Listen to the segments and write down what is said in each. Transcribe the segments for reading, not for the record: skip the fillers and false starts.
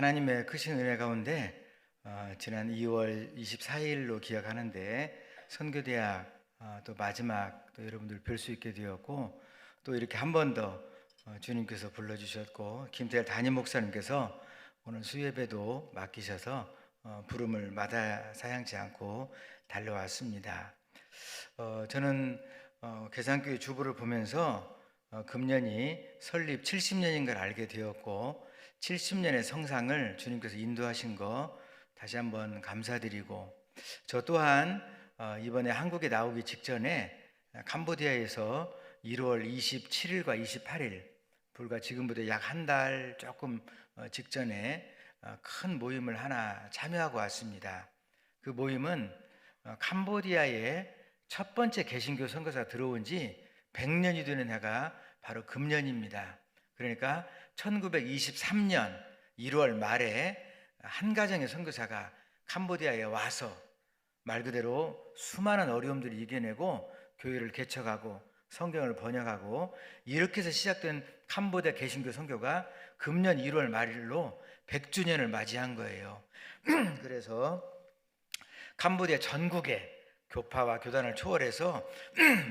하나님의 크신 은혜 가운데 지난 2월 24일로 기억하는데 선교대학 또 마지막 또 여러분들 뵐 수 있게 되었고, 또 이렇게 한 번 더 주님께서 불러주셨고 김태일 담임 목사님께서 오늘 수예배도 맡기셔서 부름을 마다 사양치 않고 달려왔습니다. 저는 계산교회 주부를 보면서 금년이 설립 70년인 걸 알게 되었고, 70년의 성상을 주님께서 인도하신 거 다시 한번 감사드리고, 저 또한 이번에 한국에 나오기 직전에 캄보디아에서 1월 27일과 28일, 불과 지금부터 약 한 달 조금 직전에 큰 모임을 하나 참여하고 왔습니다. 그 모임은 캄보디아에 첫 번째 개신교 선교사가 들어온 지 100년이 되는 해가 바로 금년입니다. 그러니까 1923년 1월 말에 한 가정의 선교사가 캄보디아에 와서 말 그대로 수많은 어려움들을 이겨내고 교회를 개척하고 성경을 번역하고, 이렇게 해서 시작된 캄보디아 개신교 선교가 금년 1월 말일로 100주년을 맞이한 거예요. 그래서 캄보디아 전국에 교파와 교단을 초월해서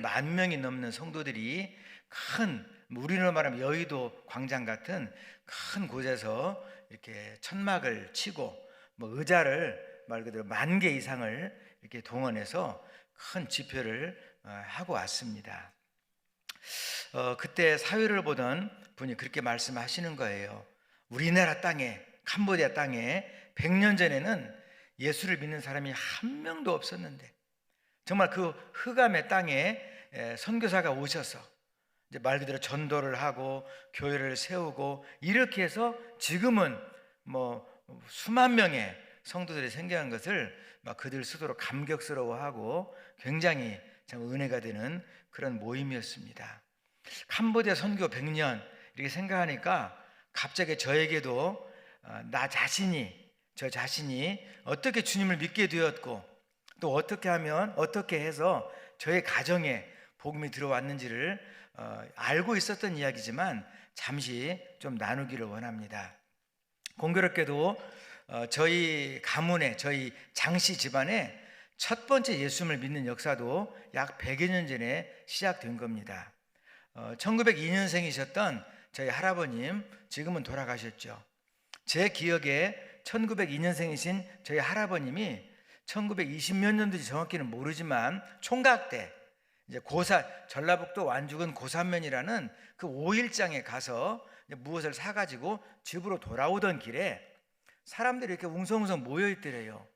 10,000명이 넘는 성도들이 큰, 우리로 말하면 여의도 광장 같은 큰 곳에서 이렇게 천막을 치고 의자를 말 그대로 10,000개 이상을 이렇게 동원해서 큰 집회를 하고 왔습니다. 그때 사회를 보던 분이 그렇게 말씀하시는 거예요. 우리나라 땅에, 캄보디아 땅에 100년 전에는 예수를 믿는 사람이 한 명도 없었는데, 정말 그 흑암의 땅에 선교사가 오셔서 이제 말 그대로 전도를 하고 교회를 세우고, 이렇게 해서 지금은 수만 명의 성도들이 생겨난 것을 그들 스스로 감격스러워하고 굉장히 참 은혜가 되는 그런 모임이었습니다. 캄보디아 선교 100년 이렇게 생각하니까 갑자기 저에게도 저 자신이 어떻게 주님을 믿게 되었고, 또 어떻게 하면, 어떻게 해서 저의 가정에 복음이 들어왔는지를 알고 있었던 이야기지만 잠시 좀 나누기를 원합니다. 공교롭게도 저희 가문에, 저희 장씨 집안에 첫 번째 예수님을 믿는 역사도 약 100여 년 전에 시작된 겁니다. 1902년생이셨던 저희 할아버님, 지금은 돌아가셨죠. 제 기억에 1902년생이신 저희 할아버님이 1920몇 년도인지 정확히는 모르지만 총각 때 이제 전라북도 완주군 고산면이라는 그 5일장에 가서 무엇을 사가지고 집으로 돌아오던 길에 사람들이 이렇게 웅성웅성 모여 있더래요.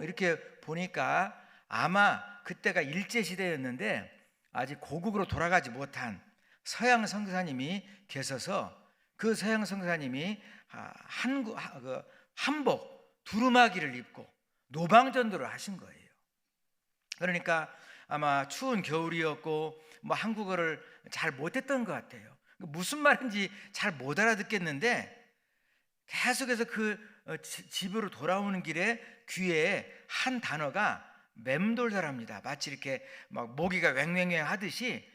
이렇게 보니까 아마 그때가 일제시대였는데 아직 고국으로 돌아가지 못한 서양 선교사님이 계셔서, 그 서양 선교사님이 한복 두루마기를 입고 노방전도를 하신 거예요. 그러니까 아마 추운 겨울이었고 한국어를 잘 못했던 것 같아요. 무슨 말인지 잘 못 알아듣겠는데 계속해서 집으로 돌아오는 길에 귀에 한 단어가 맴돌더랍니다. 마치 이렇게 모기가 왱왱왱 하듯이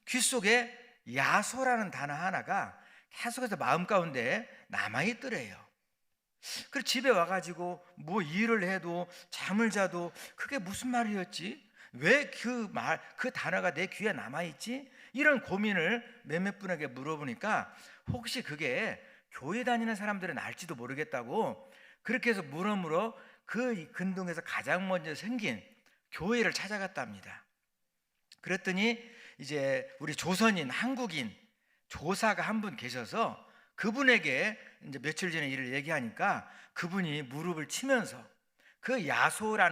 귀 속에 야소라는 단어 하나가 계속해서 마음 가운데 남아있더래요. 그래서 집에 와가지고 일을 해도 잠을 자도 그게 무슨 말이었지? 왜 그 단어가 내 귀에 남아있지? 이런 고민을 몇몇 분에게 물어보니까 혹시 그게 교회 다니는 사람들은 알지도 모르겠다고, 그렇게 해서 물어 그 근동에서 가장 먼저 생긴 교회를 찾아갔답니다. 그랬더니 이제 우리 조선인, 한국인 조사가 한 분 계셔서 그분에게 이제 며칠 전에 일을 얘기하니까 그분이 무릎을 치면서 그 야소가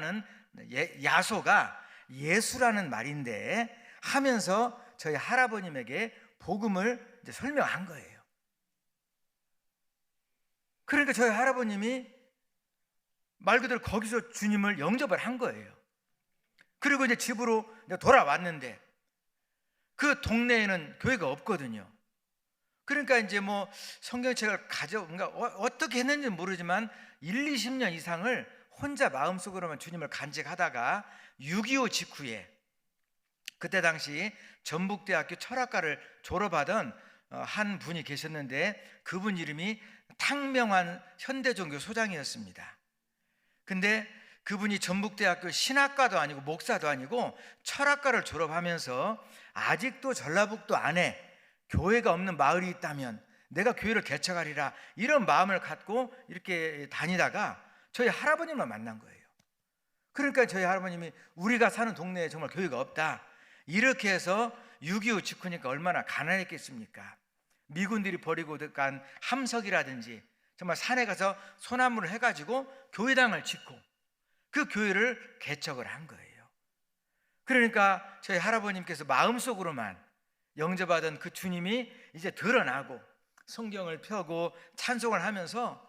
예수라는 말인데 하면서 저희 할아버님에게 복음을 이제 설명한 거예요. 그러니까 저희 할아버님이 말 그대로 거기서 주님을 영접을 한 거예요. 그리고 이제 집으로 돌아왔는데 그 동네에는 교회가 없거든요. 그러니까 이제 성경책을 뭔가 어떻게 했는지는 모르지만 20년 이상을 혼자 마음속으로만 주님을 간직하다가 6.25 직후에, 그때 당시 전북대학교 철학과를 졸업하던 한 분이 계셨는데 그분 이름이 탕명환 현대종교 소장이었습니다. 근데 그분이 전북대학교 신학과도 아니고 목사도 아니고 철학과를 졸업하면서 아직도 전라북도 안에 교회가 없는 마을이 있다면 내가 교회를 개척하리라, 이런 마음을 갖고 이렇게 다니다가 저희 할아버님을 만난 거예요. 그러니까 저희 할아버님이 우리가 사는 동네에 정말 교회가 없다, 이렇게 해서 6.25 직후니까 얼마나 가난했겠습니까? 미군들이 버리고 간 함석이라든지 정말 산에 가서 소나무를 해가지고 교회당을 짓고 그 교회를 개척을 한 거예요. 그러니까 저희 할아버님께서 마음속으로만 영접하던 그 주님이 이제 드러나고 성경을 펴고 찬송을 하면서,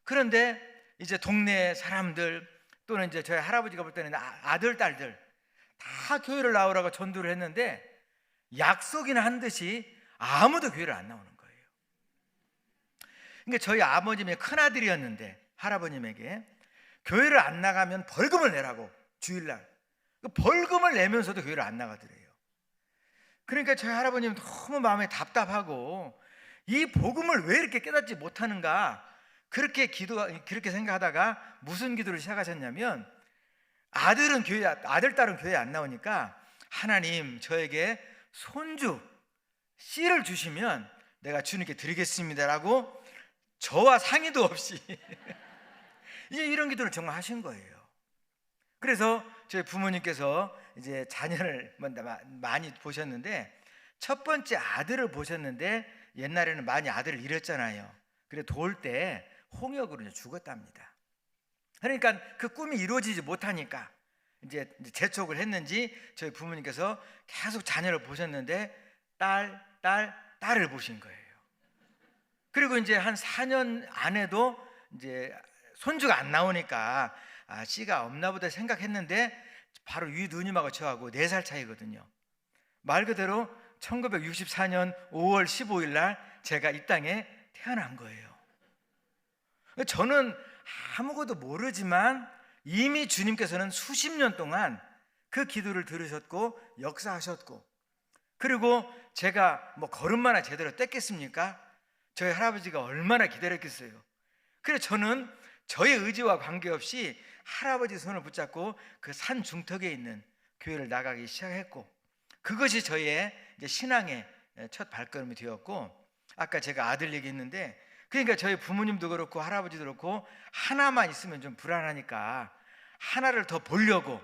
그런데 이제 동네 사람들 또는 이제 저희 할아버지가 볼 때는 아들, 딸들 다 교회를 나오라고 전도를 했는데 약속이나 한 듯이 아무도 교회를 안 나오는 거예요. 그러니까 저희 아버님의 큰아들이었는데 할아버님에게 교회를 안 나가면 벌금을 내라고, 주일날 벌금을 내면서도 교회를 안 나가더래요. 그러니까 저희 할아버님은 너무 마음이 답답하고 이 복음을 왜 이렇게 깨닫지 못하는가, 그렇게 생각하다가 무슨 기도를 시작하셨냐면, 아들, 딸은 교회 안 나오니까 하나님 저에게 손주 씨를 주시면 내가 주님께 드리겠습니다라고 저와 상의도 없이 이제 이런 기도를 정말 하신 거예요. 그래서 저희 부모님께서 이제 자녀를 많이 보셨는데 첫 번째 아들을 보셨는데, 옛날에는 많이 아들을 잃었잖아요. 그래 돌 때 홍역으로 죽었답니다. 그러니까 그 꿈이 이루어지지 못하니까 이제 재촉을 했는지 저희 부모님께서 계속 자녀를 보셨는데 딸을 보신 거예요. 그리고 이제 한 4년 안에도 이제 손주가 안 나오니까 씨가 없나 보다 생각했는데 바로 위 누님하고 저하고 4살 차이거든요. 말 그대로 1964년 5월 15일 날 제가 이 땅에 태어난 거예요. 저는 아무것도 모르지만 이미 주님께서는 수십 년 동안 그 기도를 들으셨고 역사하셨고, 그리고 제가 뭐 걸음마나 제대로 뗐겠습니까? 저희 할아버지가 얼마나 기다렸겠어요. 그래서 저는 저의 의지와 관계없이 할아버지 손을 붙잡고 그 산 중턱에 있는 교회를 나가기 시작했고, 그것이 저의 이제 신앙의 첫 발걸음이 되었고, 아까 제가 아들 얘기했는데, 그러니까 저희 부모님도 그렇고 할아버지도 그렇고 하나만 있으면 좀 불안하니까 하나를 더 보려고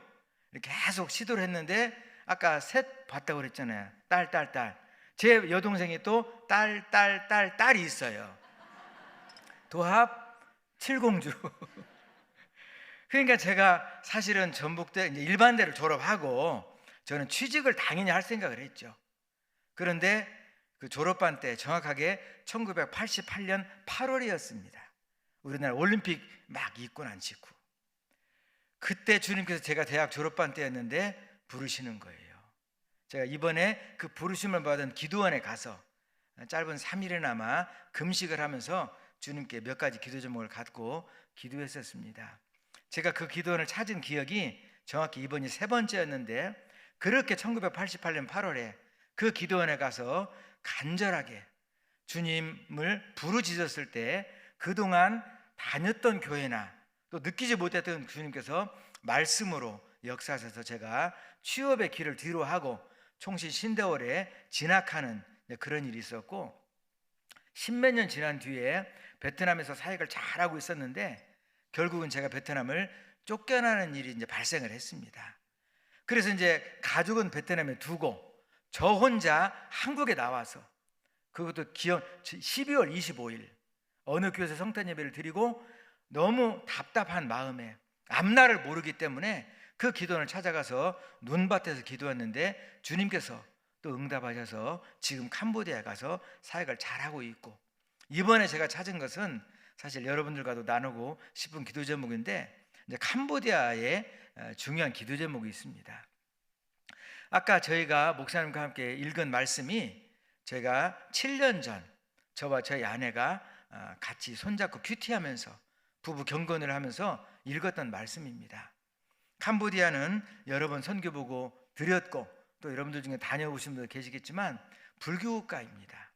이렇게 계속 시도를 했는데, 아까 셋 봤다고 그랬잖아요. 딸. 제 여동생이 또 딸이 있어요. 도합 7공주. 그러니까 제가 사실은 전북대 이제 일반대를 졸업하고 저는 취직을 당연히 할 생각을 했죠. 그런데 그 졸업반 때 정확하게 1988년 8월이었습니다. 우리나라 올림픽 막 있고 난 직후. 그때 주님께서 제가 대학 졸업반 때였는데 부르시는 거예요. 제가 이번에 그 부르심을 받은 기도원에 가서 짧은 3일이나마 금식을 하면서 주님께 몇 가지 기도 제목을 갖고 기도했었습니다. 제가 그 기도원을 찾은 기억이 정확히 이번이 3번째였는데, 그렇게 1988년 8월에 그 기도원에 가서 간절하게 주님을 부르짖었을 때 그동안 다녔던 교회나 또 느끼지 못했던 주님께서 말씀으로 역사하셔서 제가 취업의 길을 뒤로 하고 총신 신대월에 진학하는 그런 일이 있었고, 10몇 년 지난 뒤에 베트남에서 사역을 잘하고 있었는데 결국은 제가 베트남을 쫓겨나는 일이 이제 발생을 했습니다. 그래서 이제 가족은 베트남에 두고 저 혼자 한국에 나와서, 그것도 기억 12월 25일 어느 교회에서 성탄 예배를 드리고 너무 답답한 마음에 앞날을 모르기 때문에 그 기도원을 찾아가서 눈밭에서 기도했는데 주님께서 또 응답하셔서 지금 캄보디아에 가서 사역을 잘하고 있고, 이번에 제가 찾은 것은 사실 여러분들과도 나누고 싶은 기도 제목인데, 이제 캄보디아에 중요한 기도 제목이 있습니다. 아까 저희가 목사님과 함께 읽은 말씀이 제가 7년 전 저와 저희 아내가 같이 손잡고 큐티하면서 부부 경건을 하면서 읽었던 말씀입니다. 캄보디아는 여러 번 선교 보고 드렸고 또 여러분들 중에 다녀오신 분들 계시겠지만 불교 국가입니다.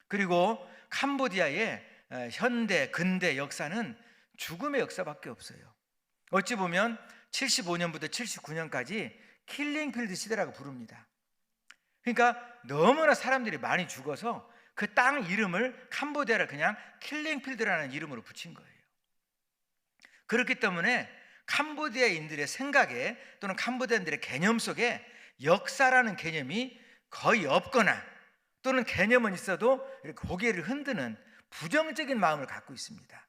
그리고 캄보디아의 현대 근대 역사는 죽음의 역사밖에 없어요. 어찌 보면 75년부터 79년까지 킬링필드 시대라고 부릅니다. 그러니까 너무나 사람들이 많이 죽어서 그 땅 이름을 캄보디아를 그냥 킬링필드라는 이름으로 붙인 거예요. 그렇기 때문에 캄보디아인들의 생각에 또는 캄보디아인들의 개념 속에 역사라는 개념이 거의 없거나 또는 개념은 있어도 이렇게 고개를 흔드는 부정적인 마음을 갖고 있습니다.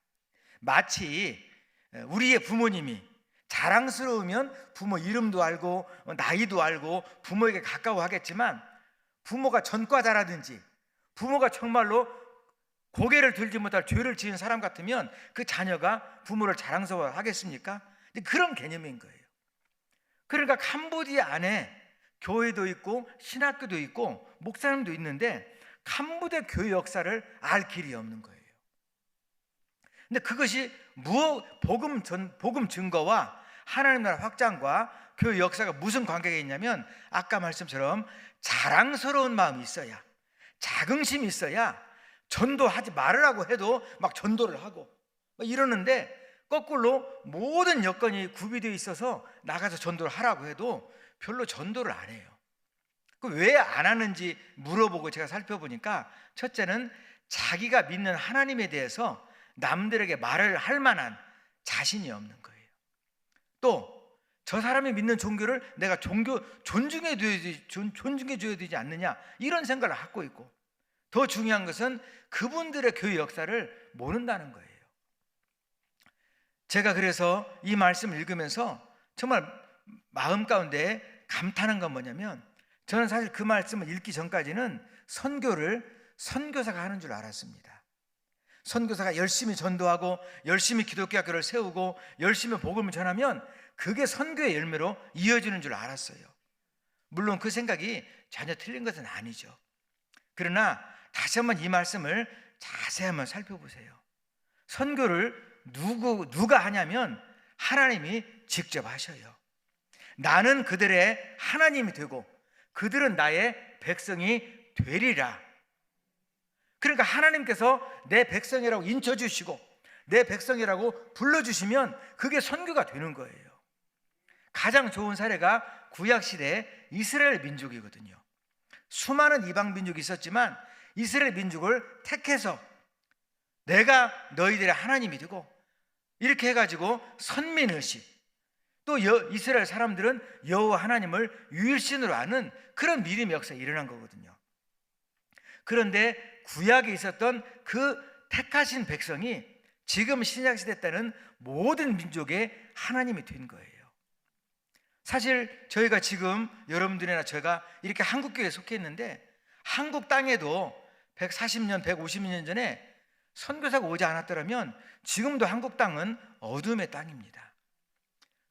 마치 우리의 부모님이 자랑스러우면 부모 이름도 알고 나이도 알고 부모에게 가까워하겠지만, 부모가 전과자라든지 부모가 정말로 고개를 들지 못할 죄를 지은 사람 같으면 그 자녀가 부모를 자랑스러워하겠습니까? 그런 개념인 거예요. 그러니까 캄보디아 안에 교회도 있고 신학교도 있고 목사님도 있는데 캄보디아 교회 역사를 알 길이 없는 거예요. 근데 그것이 복음 증거와 하나님 나라 확장과 교회 역사가 무슨 관계가 있냐면, 아까 말씀처럼 자랑스러운 마음이 있어야, 자긍심이 있어야 전도하지 말으라고 해도 막 전도를 하고 이러는데, 거꾸로 모든 여건이 구비되어 있어서 나가서 전도를 하라고 해도 별로 전도를 안 해요. 왜 안 하는지 물어보고 제가 살펴보니까, 첫째는 자기가 믿는 하나님에 대해서 남들에게 말을 할 만한 자신이 없는 거예요. 또 저 사람이 믿는 종교를 내가 존중해 줘야 되지 않느냐, 이런 생각을 갖고 있고, 더 중요한 것은 그분들의 교회 역사를 모른다는 거예요. 제가 그래서 이 말씀을 읽으면서 정말 마음 가운데 감탄한 건 뭐냐면, 저는 사실 그 말씀을 읽기 전까지는 선교를 선교사가 하는 줄 알았습니다. 선교사가 열심히 전도하고 열심히 기독교 학교를 세우고 열심히 복음을 전하면 그게 선교의 열매로 이어지는 줄 알았어요. 물론 그 생각이 전혀 틀린 것은 아니죠. 그러나 다시 한번 이 말씀을 자세히 한번 살펴보세요. 선교를 누가 하냐면 하나님이 직접 하셔요. 나는 그들의 하나님이 되고 그들은 나의 백성이 되리라. 그러니까 하나님께서 내 백성이라고 인쳐주시고 내 백성이라고 불러주시면 그게 선교가 되는 거예요. 가장 좋은 사례가 구약시대 이스라엘 민족이거든요. 수많은 이방 민족이 있었지만 이스라엘 민족을 택해서 내가 너희들의 하나님이 되고 이렇게 해가지고 선민의식, 또 이스라엘 사람들은 여호와 하나님을 유일신으로 아는 그런 믿음의 역사가 일어난 거거든요. 그런데 구약에 있었던 그 택하신 백성이 지금 신약시대 때는 모든 민족의 하나님이 된 거예요. 사실 저희가 지금 여러분들이나 제가 이렇게 한국교회에 속해 있는데, 한국 땅에도 140년, 150년 전에 선교사가 오지 않았더라면 지금도 한국 땅은 어둠의 땅입니다.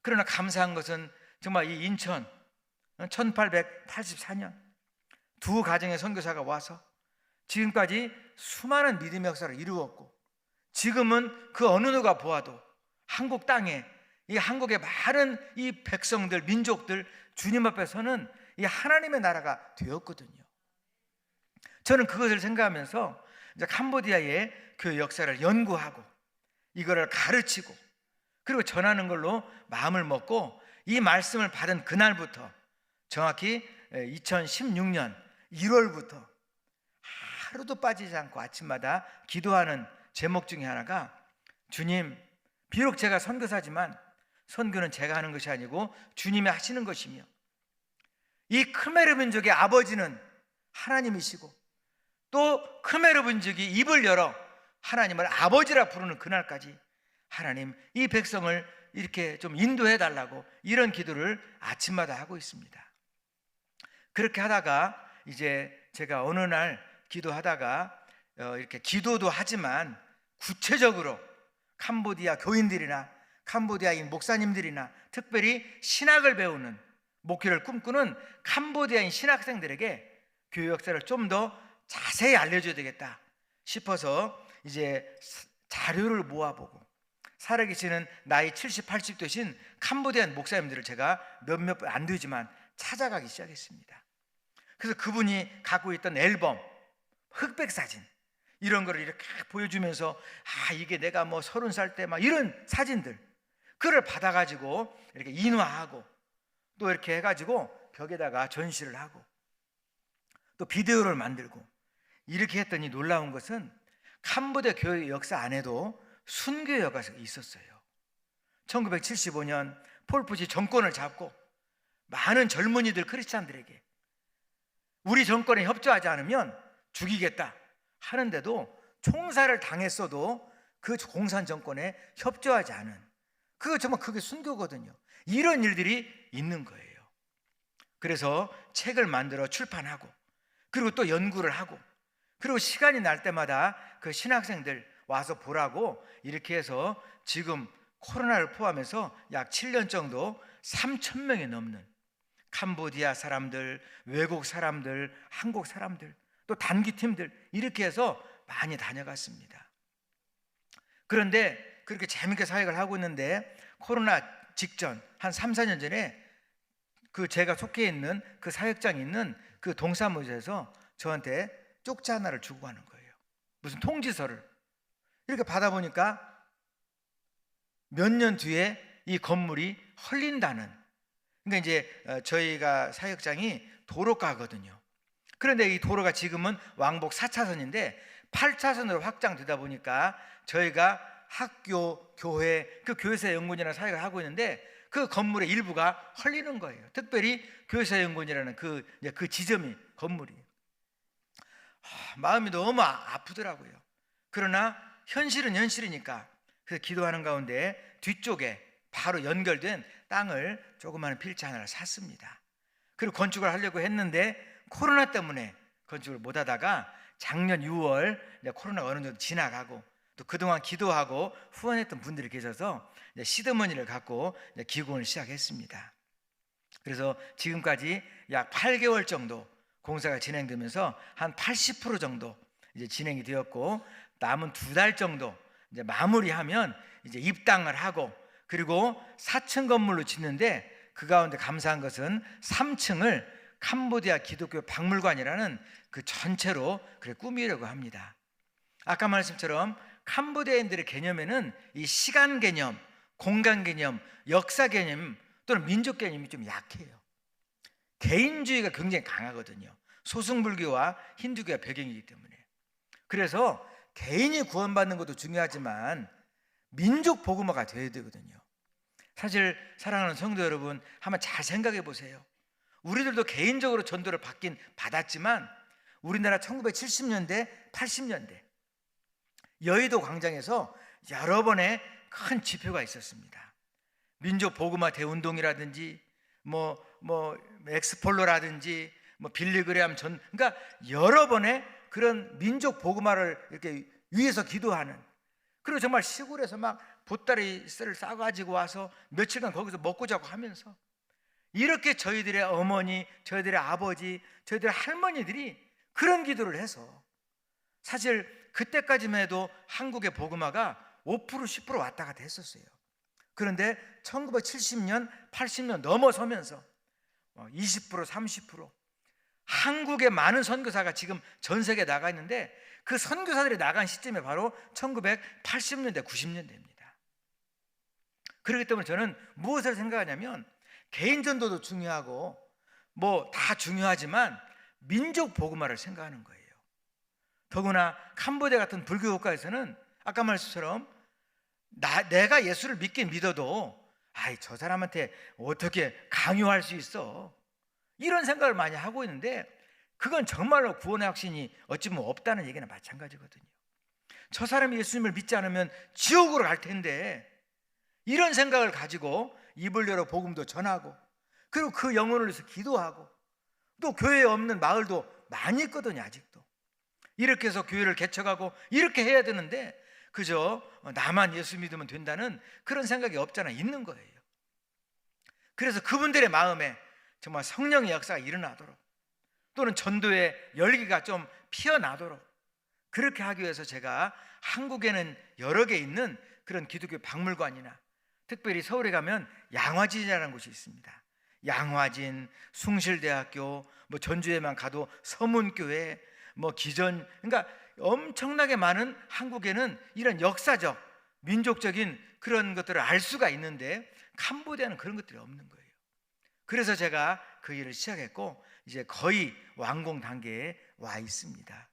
그러나 감사한 것은 정말 이 인천 1884년 두 가정의 선교사가 와서 지금까지 수많은 믿음의 역사를 이루었고, 지금은 그 어느 누가 보아도 한국 땅에 이 한국의 많은 이 백성들, 민족들 주님 앞에 서는 이 하나님의 나라가 되었거든요. 저는 그것을 생각하면서 이제 캄보디아의 교회 역사를 연구하고 이거를 가르치고 그리고 전하는 걸로 마음을 먹고, 이 말씀을 받은 그날부터 정확히 2016년 1월부터 하루도 빠지지 않고 아침마다 기도하는 제목 중에 하나가, 주님, 비록 제가 선교사지만 선교는 제가 하는 것이 아니고 주님이 하시는 것이며, 이 크메르 민족의 아버지는 하나님이시고 또 크메르 민족이 입을 열어 하나님을 아버지라 부르는 그날까지 하나님, 이 백성을 이렇게 좀 인도해 달라고 이런 기도를 아침마다 하고 있습니다. 그렇게 하다가 이제 제가 어느 날 기도하다가 이렇게 기도도 하지만 구체적으로 캄보디아 교인들이나 캄보디아인 목사님들이나 특별히 신학을 배우는 목회를 꿈꾸는 캄보디아인 신학생들에게 교회 역사를 좀 더 자세히 알려줘야 되겠다 싶어서 이제 자료를 모아보고, 살아계시는 나이 70, 80 되신 캄보디안 목사님들을 제가 몇몇 안 되지만 찾아가기 시작했습니다. 그래서 그분이 갖고 있던 앨범, 흑백 사진, 이런 거를 이렇게 보여주면서 이게 내가 뭐 30살 때 막 이런 사진들, 그걸 받아가지고 이렇게 인화하고 또 이렇게 해가지고 벽에다가 전시를 하고 또 비디오를 만들고 이렇게 했더니 놀라운 것은 캄보디아 교회 역사 안에도 순교회가 있었어요. 1975년 폴포시 정권을 잡고 많은 젊은이들 크리스찬들에게 우리 정권에 협조하지 않으면 죽이겠다 하는데도 총살을 당했어도 그 공산 정권에 협조하지 않은, 그거 정말 그게 순교거든요. 이런 일들이 있는 거예요. 그래서 책을 만들어 출판하고 그리고 또 연구를 하고 그리고 시간이 날 때마다 그 신학생들 와서 보라고 이렇게 해서 지금 코로나를 포함해서 약 7년 정도 3,000명이 넘는 캄보디아 사람들, 외국 사람들, 한국 사람들, 또 단기팀들 이렇게 해서 많이 다녀갔습니다. 그런데 그렇게 재밌게 사역을 하고 있는데 코로나 직전 한 3, 4년 전에 그 제가 속해 있는 그 사역장이 있는 그 동사무소에서 저한테 쪽지 하나를 주고 가는 거예요. 무슨 통지서를 이렇게 받아보니까 몇 년 뒤에 이 건물이 헐린다는, 그러니까 이제 저희가 사역장이 도로가거든요. 그런데 이 도로가 지금은 왕복 4차선인데 8차선으로 확장되다 보니까 저희가 학교, 교회, 그 교회사 연구원이라는 사역을 하고 있는데 그 건물의 일부가 헐리는 거예요. 특별히 교회사 연구원이라는 그 지점이 건물이. 마음이 너무 아프더라고요. 그러나 현실은 현실이니까 그래서 기도하는 가운데 뒤쪽에 바로 연결된 땅을 조그마한 필지 하나를 샀습니다. 그리고 건축을 하려고 했는데 코로나 때문에 건축을 못하다가 작년 6월 코로나가 어느 정도 지나가고 또 그동안 기도하고 후원했던 분들이 계셔서 시드머니를 갖고 기공을 시작했습니다. 그래서 지금까지 약 8개월 정도 공사가 진행되면서 한 80% 정도 이제 진행이 되었고 남은 2달 정도 이제 마무리하면 이제 입당을 하고 그리고 4층 건물로 짓는데 그 가운데 감사한 것은 3층을 캄보디아 기독교 박물관이라는 그 전체로 그래 꾸미려고 합니다. 아까 말씀처럼 캄보디아인들의 개념에는 이 시간 개념, 공간 개념, 역사 개념 또는 민족 개념이 좀 약해요. 개인주의가 굉장히 강하거든요. 소승불교와 힌두교가 배경이기 때문에. 그래서 개인이 구원받는 것도 중요하지만 민족 복음화가 되어야 되거든요. 사실 사랑하는 성도 여러분, 한번 잘 생각해 보세요. 우리들도 개인적으로 전도를 받았지만 우리나라 1970년대, 80년대 여의도 광장에서 여러 번의 큰 집회가 있었습니다. 민족 복음화 대운동이라든지 엑스폴로라든지 빌리그레암 그러니까 여러 번의 그런 민족 복음화를 이렇게 위해서 기도하는, 그리고 정말 시골에서 막 보따리를 싸가지고 와서 며칠간 거기서 먹고 자고 하면서 이렇게 저희들의 어머니, 저희들의 아버지, 저희들의 할머니들이 그런 기도를 해서 사실 그때까지만 해도 한국의 복음화가 5% 10% 왔다 갔다 했었어요. 그런데 1970년 80년 넘어서면서 20% 30% 한국의 많은 선교사가 지금 전 세계에 나가 있는데 그 선교사들이 나간 시점이 바로 1980년대 90년대입니다. 그렇기 때문에 저는 무엇을 생각하냐면 개인 전도도 중요하고 다 중요하지만 민족 복음화를 생각하는 거예요. 더구나 캄보디아 같은 불교 국가에서는 아까 말씀처럼 내가 예수를 믿긴 믿어도 저 사람한테 어떻게 강요할 수 있어, 이런 생각을 많이 하고 있는데 그건 정말로 구원의 확신이 어찌 보면 없다는 얘기나 마찬가지거든요. 저 사람이 예수님을 믿지 않으면 지옥으로 갈 텐데 이런 생각을 가지고 입을 열어 복음도 전하고 그리고 그 영혼을 위해서 기도하고 또 교회에 없는 마을도 많이 있거든요. 아직도 이렇게 해서 교회를 개척하고 이렇게 해야 되는데 그저 나만 예수 믿으면 된다는 그런 생각이 없잖아 있는 거예요. 그래서 그분들의 마음에 정말 성령의 역사가 일어나도록 또는 전도의 열기가 좀 피어나도록 그렇게 하기 위해서 제가 한국에는 여러 개 있는 그런 기독교 박물관이나 특별히 서울에 가면 양화진이라는 곳이 있습니다. 양화진, 숭실대학교, 전주에만 가도 서문교회, 기전, 그러니까 엄청나게 많은 한국에는 이런 역사적, 민족적인 그런 것들을 알 수가 있는데 캄보디아는 그런 것들이 없는 거예요. 그래서 제가 그 일을 시작했고 이제 거의 완공 단계에 와 있습니다.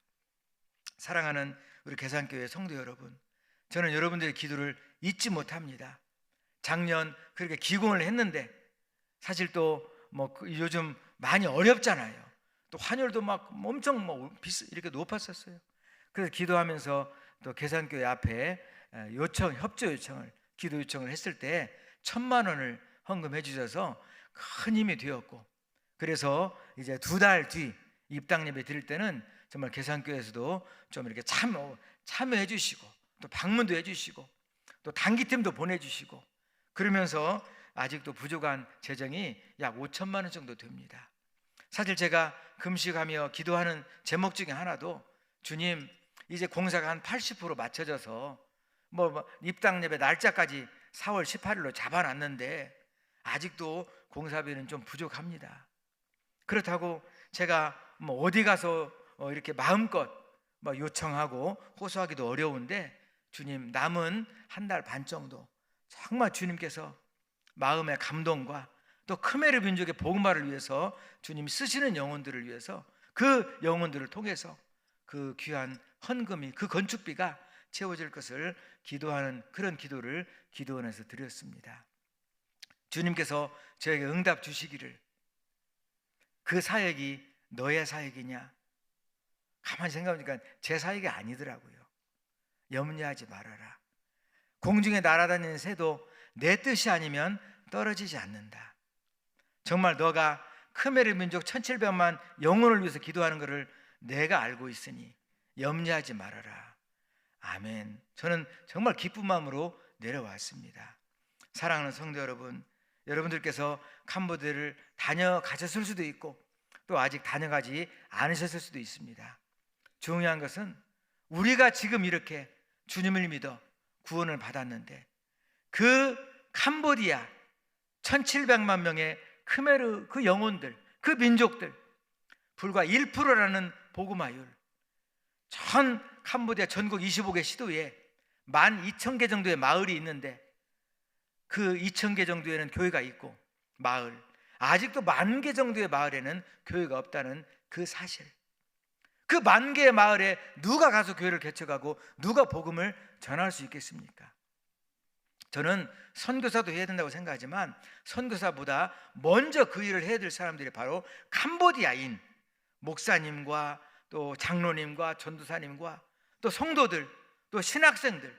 사랑하는 우리 계산교회 성도 여러분, 저는 여러분들의 기도를 잊지 못합니다. 작년 그렇게 기공을 했는데 사실 또 뭐 요즘 많이 어렵잖아요. 또 환율도 막 엄청 이렇게 높았었어요. 그래서 기도하면서 또 계산교회 앞에 협조 요청을, 기도 요청을 했을 때 1,000만 원을 헌금해 주셔서 큰 힘이 되었고, 그래서 이제 2달 뒤 입당 예배 드릴 때는 정말 계산교회에서도 좀 이렇게 참여해 주시고 또 방문도 해 주시고 또 단기팀도 보내주시고 그러면서 아직도 부족한 재정이 약 5,000만 원 정도 됩니다. 사실 제가 금식하며 기도하는 제목 중에 하나도 주님, 이제 공사가 한 80% 맞춰져서 입당 예배 날짜까지 4월 18일로 잡아놨는데 아직도 공사비는 좀 부족합니다. 그렇다고 제가 어디 가서 이렇게 마음껏 요청하고 호소하기도 어려운데 주님, 남은 1달 반 정도 정말 주님께서 마음의 감동과 또 크메르 민족의 복음화를 위해서 주님이 쓰시는 영혼들을 위해서 그 영혼들을 통해서 그 귀한 헌금이, 그 건축비가 채워질 것을 기도하는 그런 기도를 기도원에서 드렸습니다. 주님께서 저에게 응답 주시기를, 그 사역이 너의 사역이냐? 가만히 생각해보니까 제 사역이 아니더라고요. 염려하지 말아라. 공중에 날아다니는 새도 내 뜻이 아니면 떨어지지 않는다. 정말 너가 크메르 민족 1,700만 영혼을 위해서 기도하는 것을 내가 알고 있으니 염려하지 말아라. 아멘. 저는 정말 기쁜 마음으로 내려왔습니다. 사랑하는 성도 여러분, 여러분들께서 캄보디아를 다녀가셨을 수도 있고 또 아직 다녀가지 않으셨을 수도 있습니다. 중요한 것은 우리가 지금 이렇게 주님을 믿어 구원을 받았는데 그 캄보디아 1,700만 명의 크메르 그 영혼들, 그 민족들, 불과 1%라는 복음화율, 전 캄보디아 전국 25개 시도에 12,000개 정도의 마을이 있는데 그 2,000개 정도에는 교회가 있고 마을, 아직도 10,000개 정도의 마을에는 교회가 없다는 그 사실, 그 10,000개의 마을에 누가 가서 교회를 개척하고 누가 복음을 전할 수 있겠습니까? 저는 선교사도 해야 된다고 생각하지만 선교사보다 먼저 그 일을 해야 될 사람들이 바로 캄보디아인 목사님과 또 장로님과 전도사님과 또 성도들, 또 신학생들,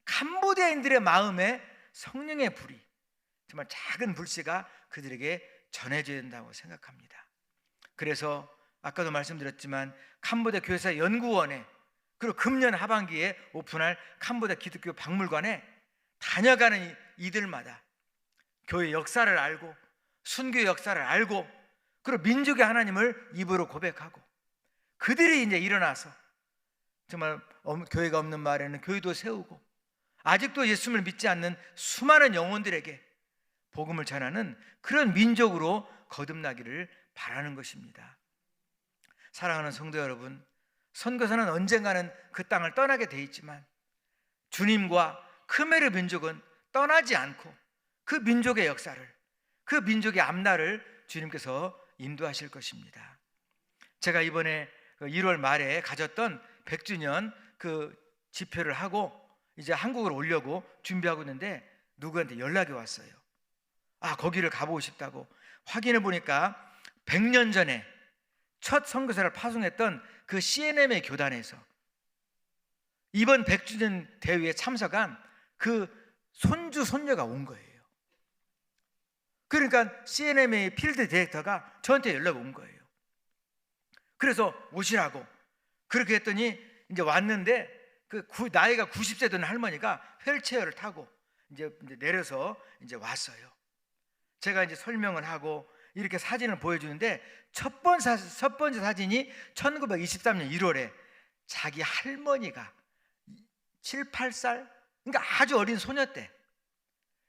캄보디아인들의 마음에 성령의 불이, 정말 작은 불씨가 그들에게 전해져야 된다고 생각합니다. 그래서 아까도 말씀드렸지만 캄보디아 교회사 연구원에, 그리고 금년 하반기에 오픈할 캄보디아 기독교 박물관에 다녀가는 이들마다 교회 역사를 알고 순교 역사를 알고 그리고 민족의 하나님을 입으로 고백하고 그들이 이제 일어나서 정말 교회가 없는 마을에는 교회도 세우고 아직도 예수님을 믿지 않는 수많은 영혼들에게 복음을 전하는 그런 민족으로 거듭나기를 바라는 것입니다. 사랑하는 성도 여러분, 선교사는 언젠가는 그 땅을 떠나게 돼 있지만 주님과 크메르 민족은 떠나지 않고 그 민족의 역사를, 그 민족의 앞날을 주님께서 인도하실 것입니다. 제가 이번에 1월 말에 가졌던 100주년 그 집회를 하고 이제 한국으로 오려고 준비하고 있는데 누구한테 연락이 왔어요. 거기를 가보고 싶다고. 확인해 보니까 100년 전에 첫 선교사를 파송했던 그 CNM의 교단에서 이번 100주년 대회에 참석한 그 손주 손녀가 온 거예요. 그러니까 CNM의 필드 디렉터가 저한테 연락 온 거예요. 그래서 오시라고 그렇게 했더니 이제 왔는데 그 나이가 90세 되는 할머니가 휠체어를 타고 이제 내려서 이제 왔어요. 제가 이제 설명을 하고 이렇게 사진을 보여주는데 첫 번째 사진이 1923년 1월에 자기 할머니가 7, 8살, 그러니까 아주 어린 소녀 때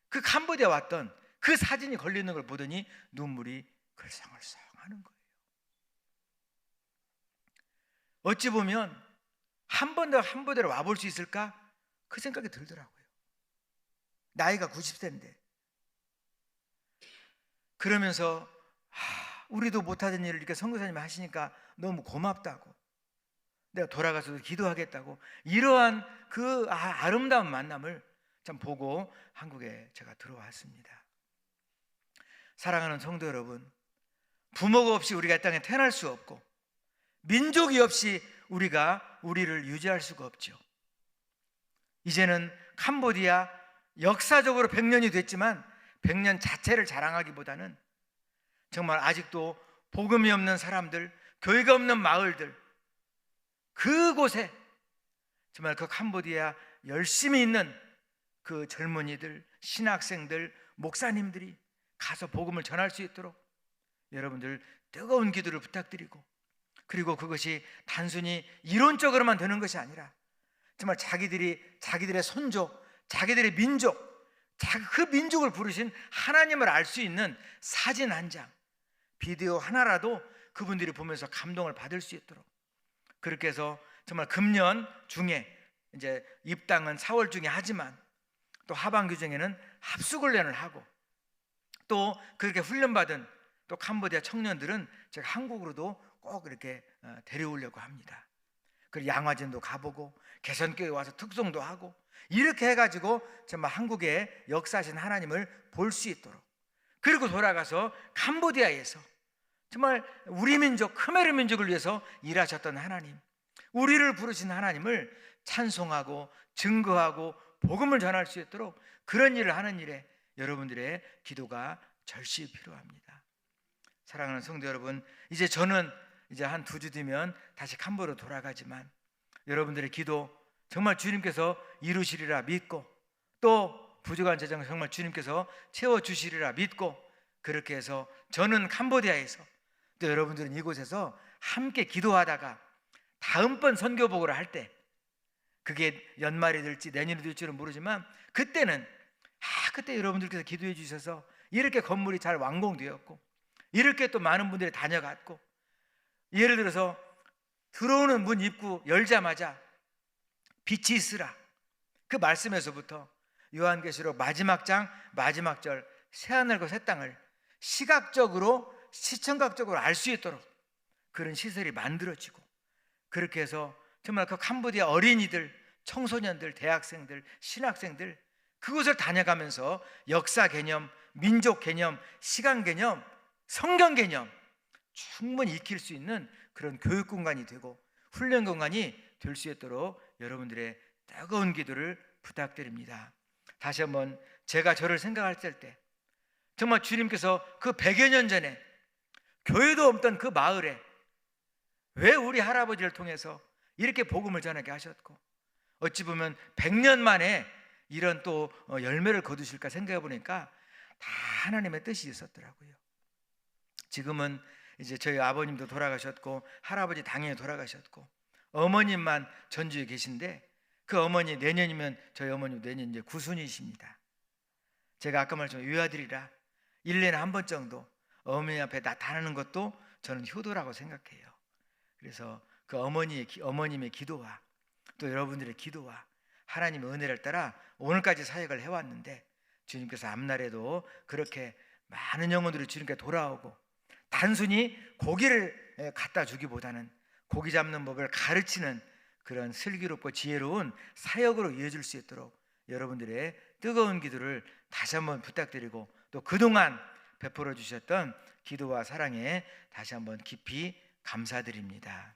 그 캄보디아 왔던 그 사진이 걸려있는 걸 보더니 눈물이 글썽글썽 하는 거예요. 어찌 보면 한 번 더 캄보디아로 와볼 수 있을까? 그 생각이 들더라고요. 나이가 90세인데. 그러면서 우리도 못하던 일을 이렇게 선교사님이 하시니까 너무 고맙다고, 내가 돌아가서도 기도하겠다고, 이러한 그 아름다운 만남을 참 보고 한국에 제가 들어왔습니다. 사랑하는 성도 여러분, 부모가 없이 우리가 이 땅에 태어날 수 없고 민족이 없이 우리가 우리를 유지할 수가 없죠. 이제는 캄보디아 역사적으로 100년이 됐지만 100년 자체를 자랑하기보다는 정말 아직도 복음이 없는 사람들, 교회가 없는 마을들, 그곳에 정말 그 캄보디아 열심히 있는 그 젊은이들, 신학생들, 목사님들이 가서 복음을 전할 수 있도록 여러분들 뜨거운 기도를 부탁드리고, 그리고 그것이 단순히 이론적으로만 되는 것이 아니라 정말 자기들의 선족, 자기들의 민족, 그 민족을 부르신 하나님을 알 수 있는 사진 한 장, 비디오 하나라도 그분들이 보면서 감동을 받을 수 있도록, 그렇게 해서 정말 금년 중에, 이제 입당은 4월 중에 하지만 또 하반기 중에는 합숙훈련을 하고, 또 그렇게 훈련받은 또 캄보디아 청년들은 제가 한국으로도 꼭 이렇게 데려오려고 합니다. 그리고 양화진도 가보고 개선교회 와서 특송도 하고, 이렇게 해가지고 정말 한국의 역사하신 하나님을 볼 수 있도록, 그리고 돌아가서 캄보디아에서 정말 우리 민족, 크메르 민족을 위해서 일하셨던 하나님, 우리를 부르신 하나님을 찬송하고 증거하고 복음을 전할 수 있도록, 그런 일을 하는 일에 여러분들의 기도가 절실히 필요합니다. 사랑하는 성도 여러분, 이제 저는 이제 한 2주 뒤면 다시 캄보디아로 돌아가지만 여러분들의 기도 정말 주님께서 이루시리라 믿고, 또 부족한 재정 정말 주님께서 채워주시리라 믿고, 그렇게 해서 저는 캄보디아에서, 또 여러분들은 이곳에서 함께 기도하다가 다음번 선교복으로 할 때, 그게 연말이 될지 내년이 될지는 모르지만 그때는 그때 여러분들께서 기도해 주셔서 이렇게 건물이 잘 완공되었고, 이렇게 또 많은 분들이 다녀갔고, 예를 들어서 들어오는 문 입구 열자마자 빛이 있으라, 그 말씀에서부터 요한계시록 마지막 장 마지막 절 새하늘과 새 땅을 시각적으로, 시청각적으로 알 수 있도록 그런 시설이 만들어지고, 그렇게 해서 정말 그 캄보디아 어린이들, 청소년들, 대학생들, 신학생들 그곳을 다녀가면서 역사 개념, 민족 개념, 시간 개념, 성경 개념 충분히 익힐 수 있는 그런 교육 공간이 되고 훈련 공간이 될 수 있도록 여러분들의 뜨거운 기도를 부탁드립니다. 다시 한번 제가 저를 생각할 때 정말 주님께서 그 100여 년 전에 교회도 없던 그 마을에 왜 우리 할아버지를 통해서 이렇게 복음을 전하게 하셨고, 어찌 보면 100년 만에 이런 또 열매를 거두실까 생각해 보니까 다 하나님의 뜻이 있었더라고요. 지금은 이제 저희 아버님도 돌아가셨고 할아버지 당연히 돌아가셨고 어머님만 전주에 계신데, 그 어머니 내년이면 저희 어머님 내년 이제 구순이십니다. 제가 아까 말했지만 외아들이라 1년에 한 번 정도 어머니 앞에 나타나는 것도 저는 효도라고 생각해요. 그래서 그 어머님의 기도와 또 여러분들의 기도와 하나님의 은혜를 따라 오늘까지 사역을 해왔는데, 주님께서 앞날에도 그렇게 많은 영혼들이 주님께 돌아오고, 단순히 고기를 갖다 주기보다는 고기 잡는 법을 가르치는 그런 슬기롭고 지혜로운 사역으로 이어질 수 있도록 여러분들의 뜨거운 기도를 다시 한번 부탁드리고, 또 그동안 베풀어 주셨던 기도와 사랑에 다시 한번 깊이 감사드립니다.